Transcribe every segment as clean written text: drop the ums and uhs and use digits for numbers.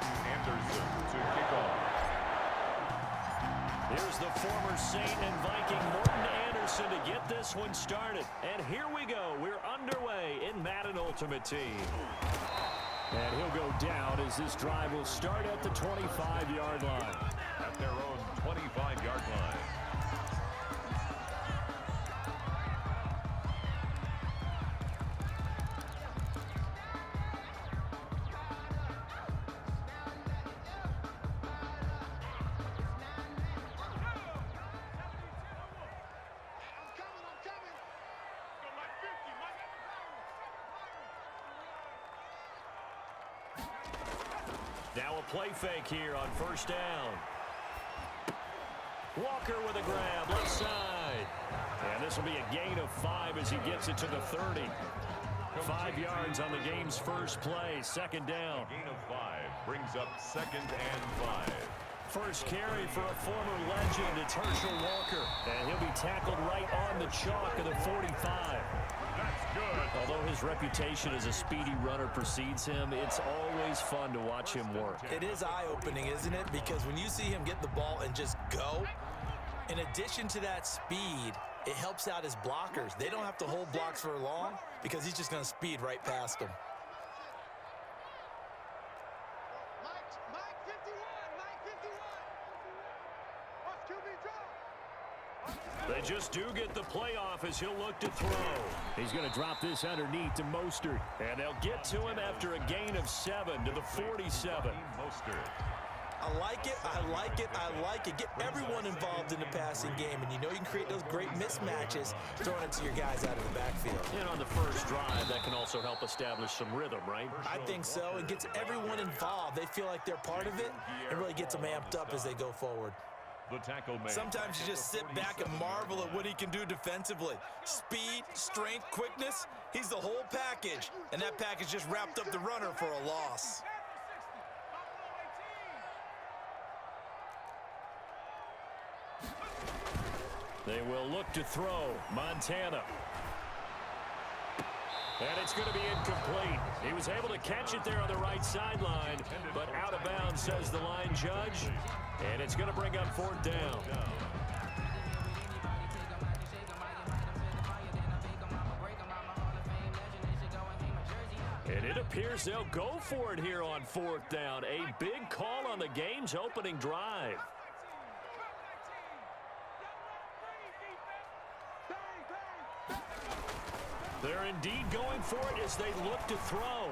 Anderson to kick off. Here's the former Saint and Viking Morton Anderson to get this one started. And here we go. We're underway in Madden Ultimate Team. And he'll go down as this drive will start at the 25-yard line. At their own 25-yard line. Now a play fake here on first down. Walker with a grab, left side. And this will be a gain of 5 as he gets it to the 30. 5 yards on the game's first play, second down. A gain of 5 brings up 2nd and 5. First carry for a former legend, it's Herschel Walker. And he'll be tackled right on the chalk of the 45. That's good. Although his reputation as a speedy runner precedes him, it's always fun to watch him work. It is eye-opening, isn't it? Because when you see him get the ball and just go, in addition to that speed, it helps out his blockers. They don't have to hold blocks for long because he's just going to speed right past them. They just do get the playoff as he'll look to throw. He's going to drop this underneath to Mostert. And they'll get to him after a gain of 7 to the 47. Mostert. I like it, I like it, I like it. Get everyone involved in the passing game, and you know you can create those great mismatches throwing it to your guys out of the backfield. And on the first drive, that can also help establish some rhythm, right? I think so. It gets everyone involved. They feel like they're part of it, and really gets them amped up as they go forward. The tackle man. Sometimes you just sit back and marvel at what he can do defensively. Speed, strength, quickness, he's the whole package. And that package just wrapped up the runner for a loss. They will look to throw. Montana. And it's going to be incomplete. He was able to catch it there on the right sideline, but out of bounds, says the line judge. And it's going to bring up 4th down. And it appears they'll go for it here on 4th down. A big call on the game's opening drive. They're indeed going for it as they look to throw.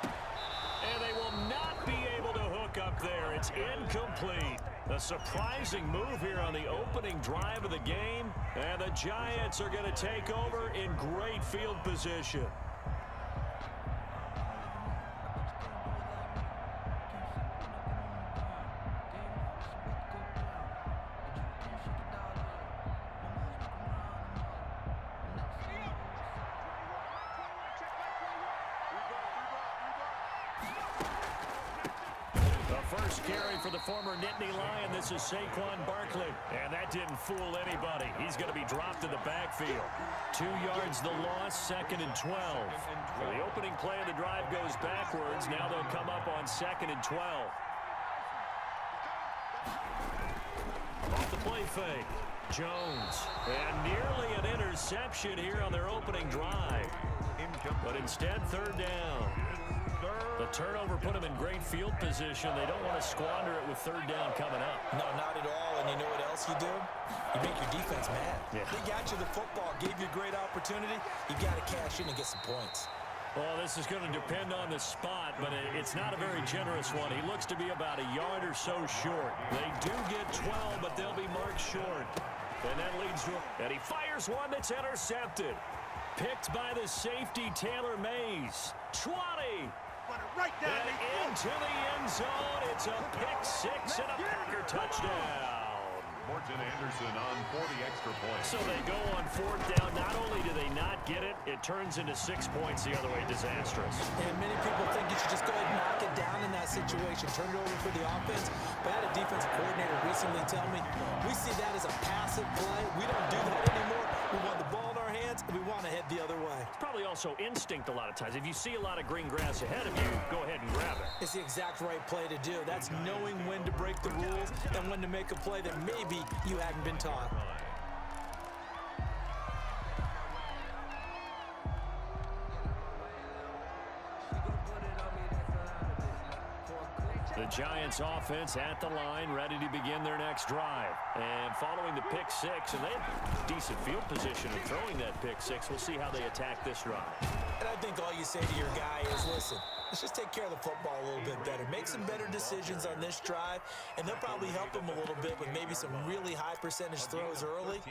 And they will not be able to hook up there. It's incomplete. A surprising move here on the opening drive of the game. And the Giants are going to take over in great field position. First carry for the former Nittany Lion. This is Saquon Barkley. And that didn't fool anybody. He's going to be dropped in the backfield. 2 yards the loss, 2nd and 12. The opening play of the drive goes backwards. Now they'll come up on 2nd and 12. Off the play fake. Jones. And nearly an interception here on their opening drive. But instead, 3rd down. The turnover put them in great field position. They don't want to squander it with 3rd down coming up. No, not at all. And you know what else you do? You make your defense mad. Yeah. They got you the football, gave you a great opportunity. You got to cash in and get some points. Well, this is going to depend on the spot, but it's not a very generous one. He looks to be about a yard or so short. They do get 12, but they'll be marked short. And that leads to and he fires one that's intercepted. Picked by the safety, Taylor Mays. 20. Right down and into the end zone. It's a pick-6 and a Packer touchdown. Morton Anderson on for the extra point. So they go on 4th down. Not only do they not get it, it turns into 6 points the other way. Disastrous. And many people think you should just go ahead and knock it down in that situation. Turn it over for the offense. But I had a defensive coordinator recently tell me, we see that as a passive play. We don't do that anymore. We want the ball in our hands, and we want to head the other way. It's probably also instinct a lot of times. If you see a lot of green grass ahead of you, go ahead and grab it. It's the exact right play to do. That's knowing when to break the rules and when to make a play that maybe you hadn't been taught. The Giants offense at the line, ready to begin their next drive. And following the pick six, and they have decent field position in throwing that pick six. We'll see how they attack this drive. And I think all you say to your guy is, listen, let's just take care of the football a little bit better. Make some better decisions on this drive, and they'll probably help him a little bit with maybe some really high percentage throws early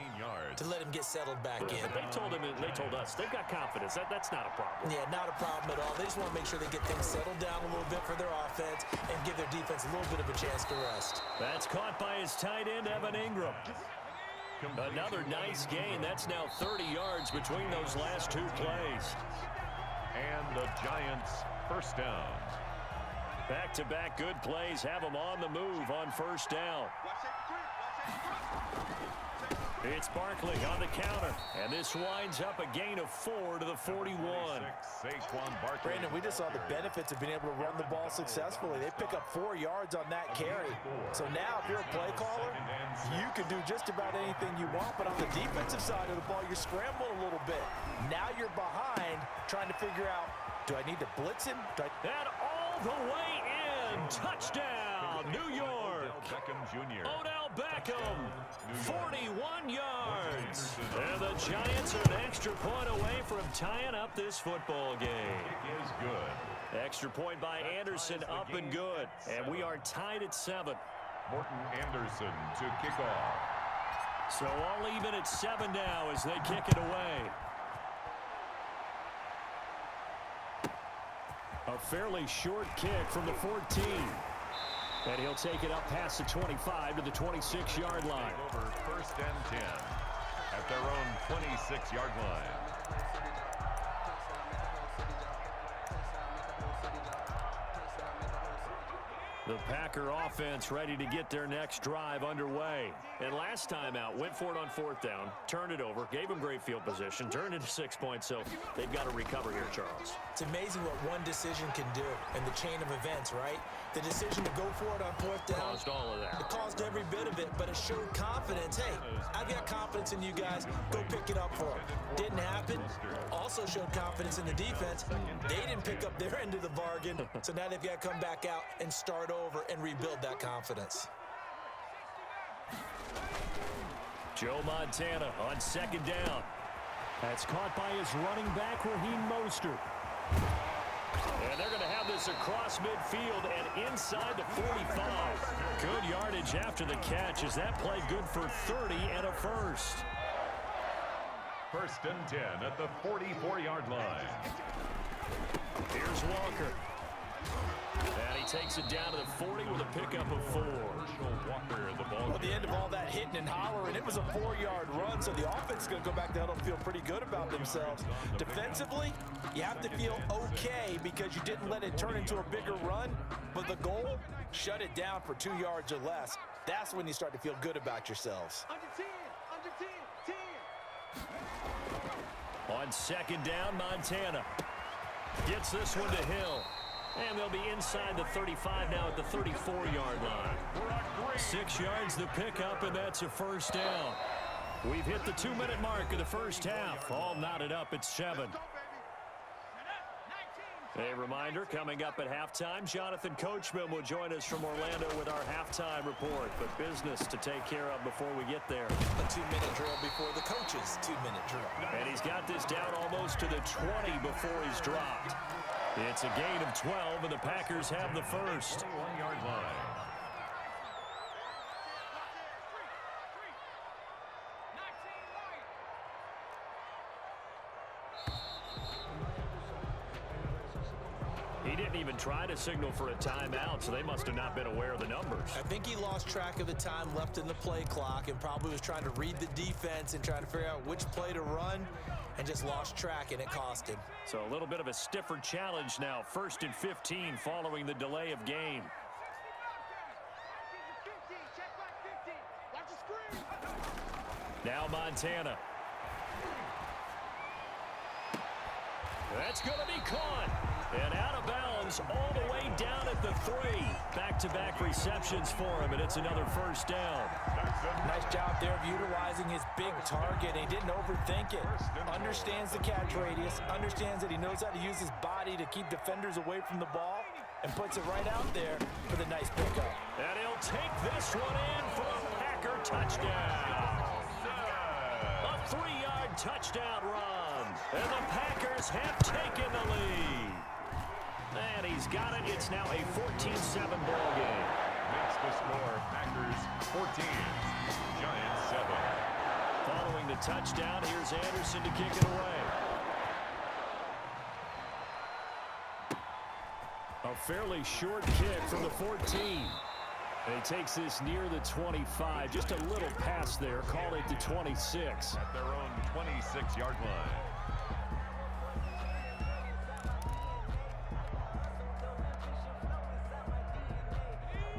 to let him get settled back in. They told him, and they told us, they've got confidence. That's not a problem. Yeah, not a problem at all. They just want to make sure they get things settled down a little bit for their offense and give their defense a little bit of a chance to rest. That's caught by his tight end, Evan Ingram. Another nice gain. That's now 30 yards between those last two plays. And the Giants first down. Back-to-back good plays have them on the move on first down. It's Barkley on the counter, and this winds up a gain of 4 to the 41. Brandon, we just saw the benefits of being able to run the ball successfully. They pick up 4 yards on that carry. So now, if you're a play caller, you can do just about anything you want. But on the defensive side of the ball, you're scrambling a little bit. Now you're behind, trying to figure out, do I need to blitz him? And all the way in. Touchdown, New York. Beckham Jr. Odell Beckham, 41 yards. And the Giants are an extra point away from tying up this football game. Kick is good. Extra point by Anderson, up and good. And we are tied at 7. Morton Anderson to kick off. So all even at 7 now as they kick it away. A fairly short kick from the 14. And he'll take it up past the 25 to the 26-yard line. Over first and 10 at their own 26-yard line. The Packer offense ready to get their next drive underway. And last time out, went for it on 4th down, turned it over, gave them great field position, turned it to 6 points, so they've got to recover here, Charles. It's amazing what one decision can do in the chain of events, right? The decision to go for it on 4th down. Caused all of that. It caused every bit of it, but it showed confidence. Hey, I've got confidence in you guys. Go pick it up for them. Didn't happen. Also showed confidence in the defense. They didn't pick up their end of the bargain, so now they've got to come back out and start over and rebuild that confidence. Joe Montana on 2nd down. That's caught by his running back, Raheem Mostert. And they're going to have this across midfield and inside the 45. Good yardage after the catch. Is that play good for 30 and a first? First and 10 at the 44-yard line. Here's Walker. And he takes it down to the 40 with a pickup of 4. Walker, the ball. Well, the end of all that hitting and hollering, it was a 4-yard run, so the offense is going to go back to huddle and feel pretty good about themselves. Defensively, you have to feel okay because you didn't let it turn into a bigger run, but the goal, shut it down for 2 yards or less. That's when you start to feel good about yourselves. Under 10, under 10, 10. On 2nd down, Montana gets this one to Hill. And they'll be inside the 35 now at the 34-yard line. 6 yards the pickup, and that's a first down. We've hit the 2-minute mark of the first half. All knotted up at 7. A reminder, coming up at halftime, Jonathan Coachman will join us from Orlando with our halftime report. But business to take care of before we get there. A 2-minute drill before the coach's 2-minute drill. And he's got this down almost to the 20 before he's dropped. It's a gain of 12, and the Packers have the first. 1-yard line. He didn't even try to signal for a timeout, so they must have not been aware of the numbers. I think he lost track of the time left in the play clock and probably was trying to read the defense and trying to figure out which play to run and just lost track, and it cost him. So a little bit of a stiffer challenge now. 1st and 15 following the delay of game. Now Montana. That's going to be caught. And out of bounds all the way down at the 3. Back-to-back receptions for him, and it's another first down. Nice job there of utilizing his big target. He didn't overthink it. Understands the catch radius. Understands that he knows how to use his body to keep defenders away from the ball. And puts it right out there for the nice pickup. And he'll take this one in for a Packer touchdown. A 3-yard touchdown run. And the Packers have taken the lead. And he's got it. It's now a 14-7 ball game. Makes the score Packers 14, Giants 7. Following the touchdown, here's Anderson to kick it away. A fairly short kick from the 14. And he takes this near the 25. Just a little pass there. Call it the 26. At their own 26-yard line.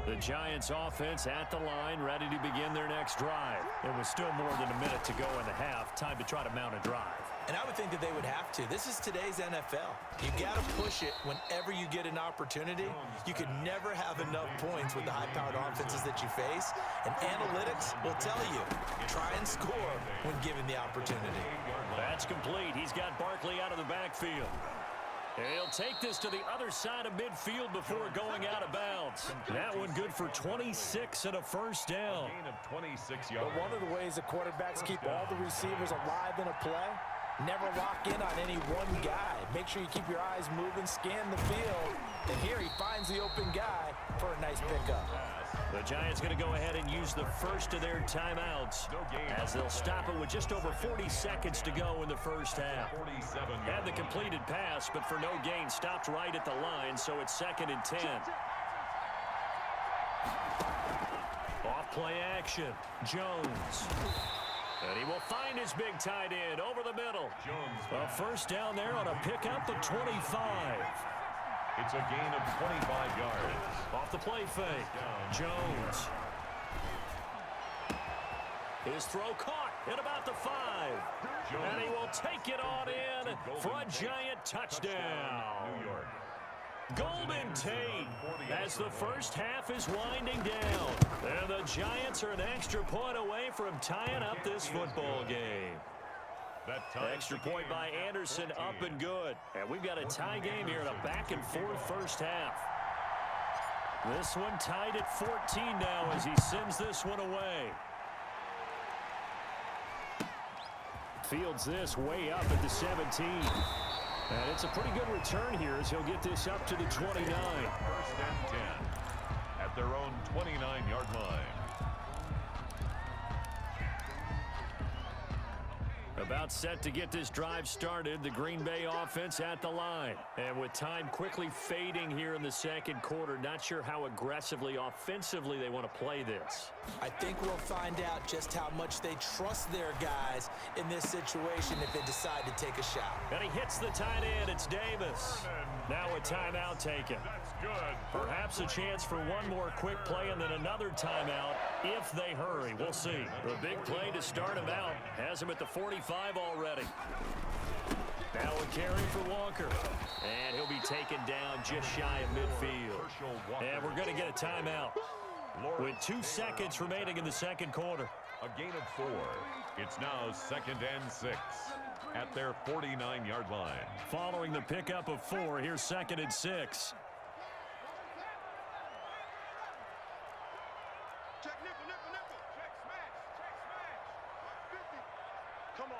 The Giants offense at the line, ready to begin their next drive. It was still more than a minute to go in the half. Time to try to mount a drive. And I would think that they would have to. This is today's NFL. You got to push it whenever you get an opportunity. You could never have enough points with the high-powered offenses that you face. And analytics will tell you, try and score when given the opportunity. That's complete. He's got Barkley out of the backfield. And he'll take this to the other side of midfield before going out of bounds. That one good for 26 and a first down. A gain of 26 yards. But one of the ways the quarterbacks keep all the receivers alive in a play, never lock in on any one guy. Make sure you keep your eyes moving, scan the field. And here he finds the open guy for a nice pickup. The Giants going to go ahead and use the first of their timeouts as they'll stop it with just over 40 seconds to go in the first half. Had the completed pass, but for no gain, stopped right at the line, so it's 2nd and 10. Off play action, Jones. And he will find his big tight end over the middle. A first down there on a pickup of 25. It's a gain of 25 yards. Off the play fake, Jones. His throw caught at about the 5. And he will take it on in for a giant touchdown. New York. Golden Tate as the first half is winding down. And the Giants are an extra point away from tying up this football game. Extra point by Anderson, up and good. And we've got a tie game here in a back-and-forth first half. This one tied at 14 now as he sends this one away. Fields this way up at the 17. And it's a pretty good return here as he'll get this up to the 29. 1st and 10 at their own 29-yard line. About set to get this drive started, the Green Bay offense at the line. And with time quickly fading here in the second quarter, not sure how aggressively, offensively they want to play this. I think we'll find out just how much they trust their guys in this situation if they decide to take a shot. And he hits the tight end. It's Davis. Now a timeout taken. That's good. Perhaps a chance for one more quick play and then another timeout if they hurry. We'll see. The big play to start him out has him at the 45 already. Now a carry for Walker. And he'll be taken down just shy of midfield. And we're going to get a timeout with 2 seconds remaining in the second quarter. A gain of 4. It's now 2nd and 6 at their 49-yard line. Following the pickup of 4, here's 2nd and 6. Check nickel, nickel, nickel. Check smash. Check smash. 50. Come on.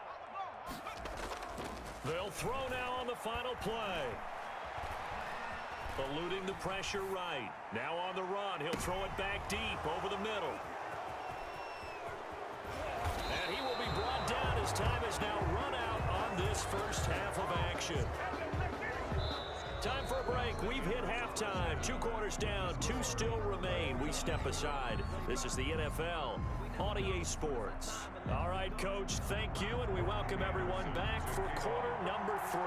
They'll throw now on the final play. Eluding the pressure right. Now on the run. He'll throw it back deep over the middle. And he will be brought down as time is now run out on this first half of action. Time for a break. We've hit halftime. 2 quarters down. 2 still remain. We step aside. This is the NFL on EA Sports. All right, Coach, thank you, and we welcome everyone back for quarter number 3.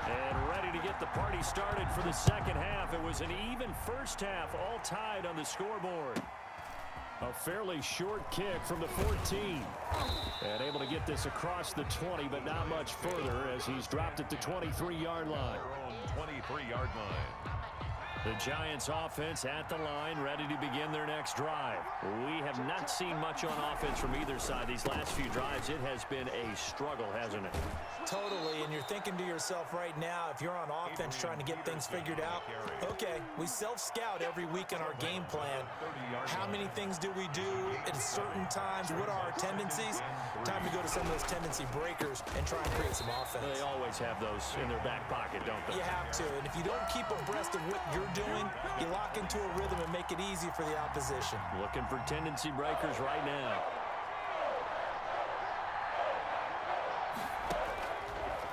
And ready to get the party started for the second half. It was an even first half, all tied on the scoreboard. A fairly short kick from the 14. And able to get this across the 20, but not much further as he's dropped it to 23-yard line. Their own 23-yard line. The Giants offense at the line, ready to begin their next drive. We have not seen much on offense from either side. These last few drives, it has been a struggle, hasn't it? Totally, and you're thinking to yourself right now, if you're on offense trying to get things figured out, okay, we self-scout every week in our game plan. How many things do we do at certain times? What are our tendencies? Time to go to some of those tendency breakers and try and create some offense. They always have those in their back pocket, don't they? You have to, and if you don't keep abreast of what you're doing, you lock into a rhythm and make it easy for the opposition. Looking for tendency breakers right now.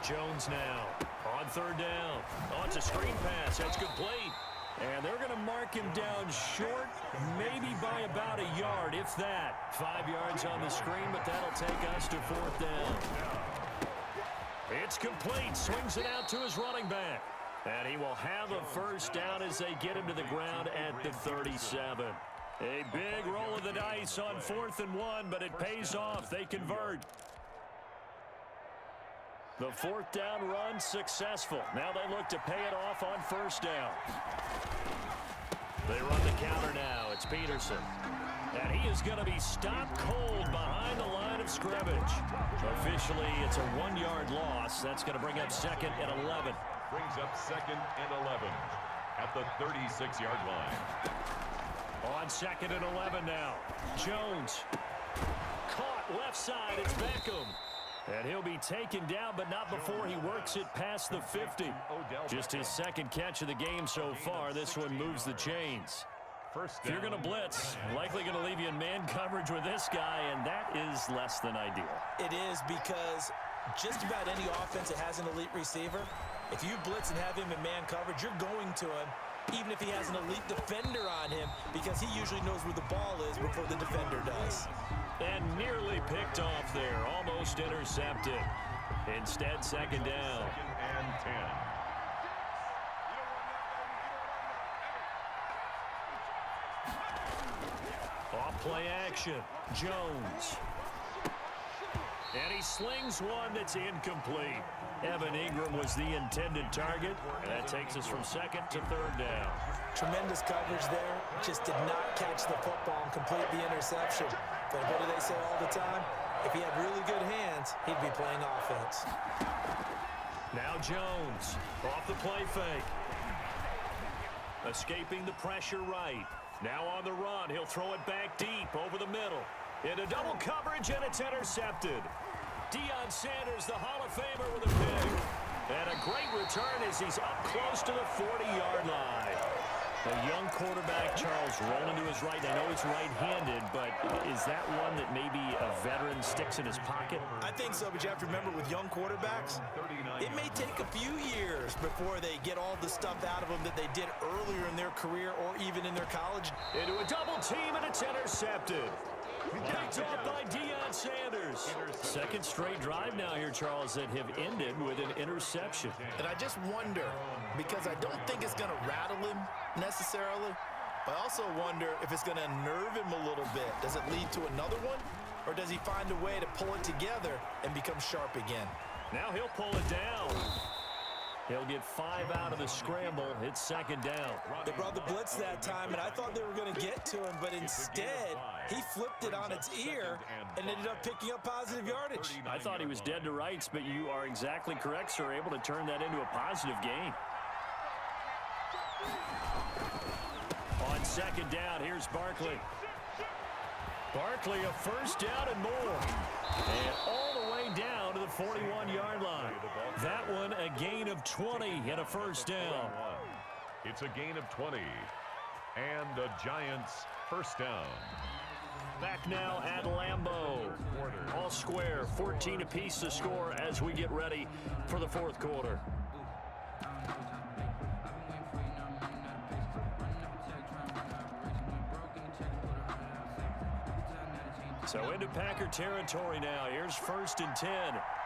Jones now on third down. Oh, it's a screen pass. That's complete. And they're going to mark him down short, maybe by about a yard, if that. 5 yards on the screen, but that'll take us to fourth down. It's complete. Swings it out to his running back. And he will have a first down as they get him to the ground at the 37. A big roll of the dice on 4th and 1, but it pays off. They convert. The 4th down run successful. Now they look to pay it off on first down. They run the counter now. It's Peterson. And he is going to be stopped cold behind the line of scrimmage. Officially, it's a 1-yard loss. That's going to bring up 2nd and 11. Brings up 2nd and 11 at the 36-yard line. On 2nd and 11 now. Jones. Caught left side. It's Beckham. And he'll be taken down, but not before he works it past the 50. Just his second catch of the game so far. This one moves the chains. If you're going to blitz, likely going to leave you in man coverage with this guy, and that is less than ideal. It is, because just about any offense that has an elite receiver, if you blitz and have him in man coverage, you're going to him, even if he has an elite defender on him, because he usually knows where the ball is before the defender does. And nearly picked off there, almost intercepted. Instead, 2nd down. 2nd and 10. Off play action. Jones. And he slings one that's incomplete. Evan Ingram was the intended target. And that takes us from 2nd to 3rd down. Tremendous coverage there. Just did not catch the football and complete the interception. But what do they say all the time? If he had really good hands, he'd be playing offense. Now Jones off the play fake. Escaping the pressure right. Now on the run. He'll throw it back deep over the middle. Into double coverage, and it's intercepted. Deion Sanders, the Hall of Famer, with a pick. And a great return as he's up close to the 40-yard line. A young quarterback, Charles, rolling to his right. I know he's right-handed, but is that one that maybe a veteran sticks in his pocket? I think so, but you have to remember with young quarterbacks, it may take a few years before they get all the stuff out of them that they did earlier in their career or even in their college. Into a double team, and it's intercepted. Picked off by Deion Sanders. 2nd straight drive now here, Charles, that have ended with an interception. And I just wonder, because I don't think it's going to rattle him necessarily, but I also wonder if it's going to unnerve him a little bit. Does it lead to another one, or does he find a way to pull it together and become sharp again? Now he'll pull it down. He'll get 5 out of the scramble. It's 2nd down. They brought the blitz that time, and I thought they were going to get to him, but instead, he flipped it on its ear and ended up picking up positive yardage. I thought he was dead to rights, but you are exactly correct, sir. Able to turn that into a positive gain. On 2nd down, here's Barkley. Barkley, a first down and more. And all the way down to the 41-yard line. That one, a gain of 20 and a first down. It's a gain of 20 and the Giants first down. Back now at Lambeau. All square, 14 apiece to score as we get ready for the 4th quarter. So into Packer territory now. Here's 1st and 10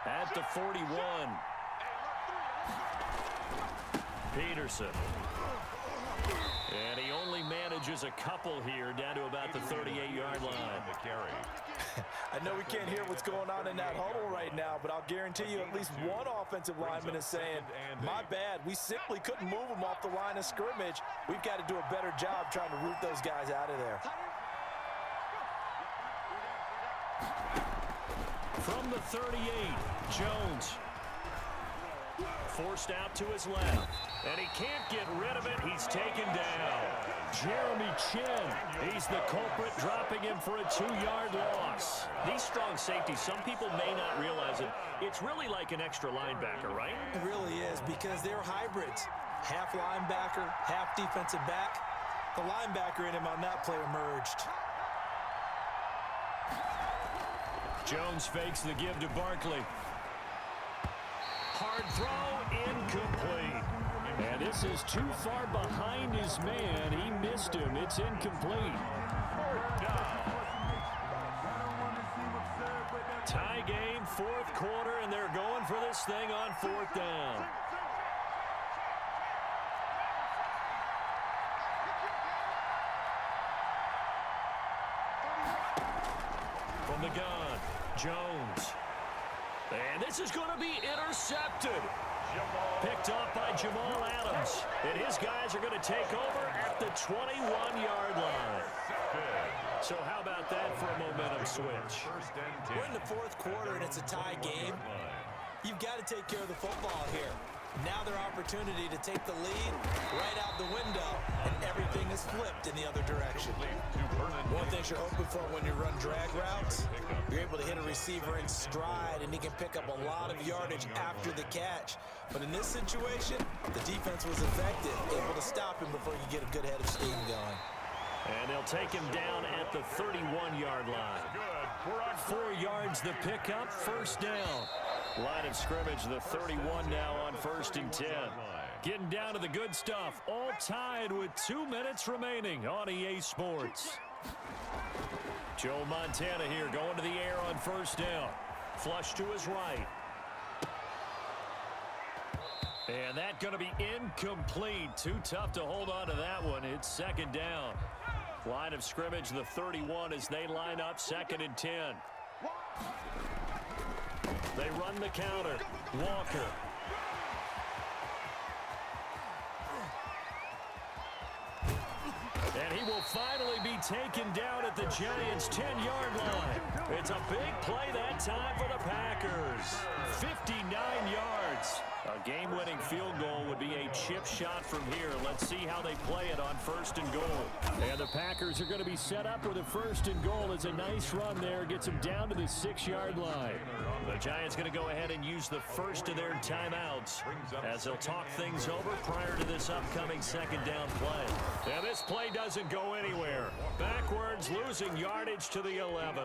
at the 41. Peterson. And he only manages a couple here down to about the 38-yard know we can't hear what's going on in that huddle right now, but I'll guarantee you at least one offensive lineman is saying, my bad, we simply couldn't move them off the line of scrimmage. We've got to do a better job trying to root those guys out of there. From the 38, Jones. Forced out to his left. And he can't get rid of it. He's taken down. Jeremy Chin. He's the culprit, dropping him for a 2-yard loss. These strong safeties, some people may not realize it. It's really like an extra linebacker, right? It really is, because they're hybrids. Half linebacker, half defensive back. The linebacker in him on that play emerged. Jones fakes the give to Barkley. Hard throw, incomplete. And this is too far behind his man. He missed him. It's incomplete. Tie game, fourth quarter, and they're going for this thing on 4th down. From the gun, Jones. And this is going to be intercepted. Picked off by Jamal Adams. And his guys are going to take over at the 21-yard line. So how about that for a momentum switch? We're in the 4th quarter, and it's a tie game. You've got to take care of the football here. Now their opportunity to take the lead right out the window, and everything is flipped in the other direction. One of the things you're hoping for when you run drag routes, you're able to hit a receiver in stride, and he can pick up a lot of yardage after the catch. But in this situation, the defense was effective, able to stop him before you get a good head of steam going. And they'll take him down at the 31-yard line. 4 yards the pickup, first down. Line of scrimmage, the 31 now on 1st and 10. Getting down to the good stuff, all tied with 2 minutes remaining on EA Sports. Joe Montana here going to the air on 1st down. Flush to his right. And that's going to be incomplete. Too tough to hold on to that one. It's 2nd down. Line of scrimmage, the 31 as they line up, 2nd and 10. They run the counter. Walker. And he will finally be taken down at the Giants' 10-yard line. It's a big play that time for the Packers. 59 yards. A game-winning field goal would be a chip shot from here. Let's see how they play it on 1st and goal. And the Packers are going to be set up with a 1st and goal. It's a nice run there. Gets them down to the 6-yard line. The Giants going to go ahead and use the first of their timeouts as they'll talk things over prior to this upcoming 2nd down play. And this play doesn't go anywhere. Backwards, losing yardage to the 11.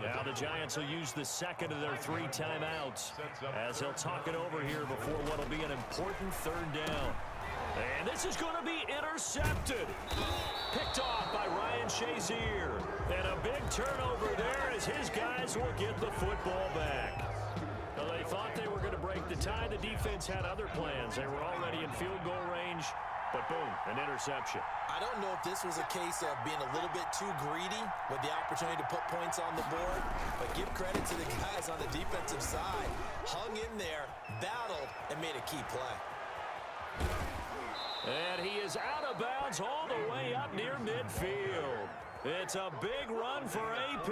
Now the Giants will use the 2nd of their 3 timeouts as they'll talk it over here before what will be an important 3rd down. And this is going to be intercepted. Picked off by Ryan Shazier. And a big turnover there as his guys will get the football back. Well, they thought they were going to break the tie. The defense had other plans. They were already in field goal range. But boom, an interception. I don't know if this was a case of being a little bit too greedy with the opportunity to put points on the board, but give credit to the guys on the defensive side. Hung in there, battled, and made a key play. And he is out of bounds all the way up near midfield. It's a big run for AP.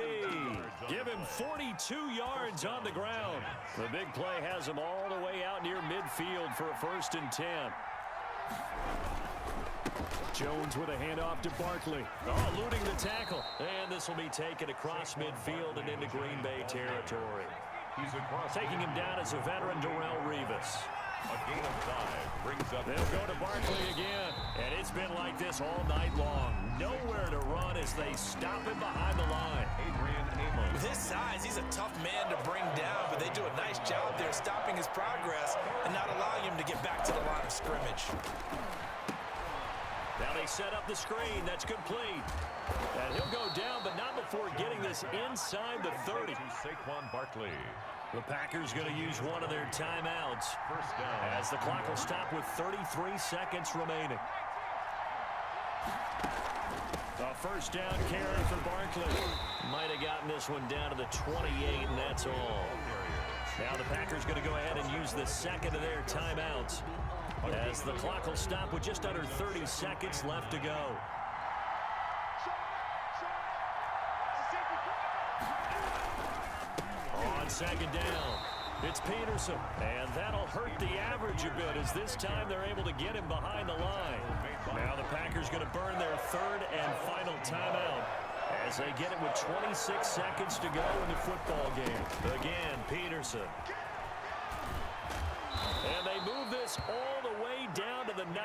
Give him 42 yards on the ground. The big play has him all the way out near midfield for a 1st and 10. Jones with a handoff to Barkley. Oh, eluding the tackle. And this will be taken across midfield and into Green Bay territory. Taking him down as a veteran, Darrelle Revis. A gain of 5 brings up. They'll go to Barkley again. And it's been like this all night long. Nowhere to run as they stop him behind the line. With his size, he's a tough man to bring down, but they do a nice job there stopping his progress and not allowing him to get back to the line of scrimmage. Now they set up the screen. That's complete. And he'll go down, but not before getting this inside the 30. Saquon Barkley. The Packers going to use one of their timeouts as the clock will stop with 33 seconds remaining. A first down carry for Barkley. Might have gotten this one down to the 28, and that's all. Now the Packers going to go ahead and use the second of their timeouts, as the clock will stop with just under 30 seconds left to go. On second down, it's Peterson, and that'll hurt the average a bit, as this time they're able to get him behind the line. Now the Packers going to burn their third and final timeout as they get it with 26 seconds to go in the football game. Again, Peterson. And they move this all the way down to the 9.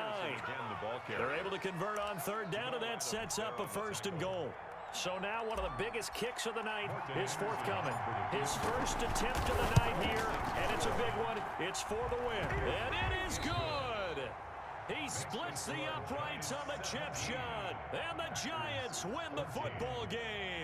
They're able to convert on third down, and that sets up a first and goal. So now one of the biggest kicks of the night is forthcoming. His first attempt of the night here, and it's a big one. It's for the win, and it is good. He splits the uprights on the chip shot, and the Giants win the football game.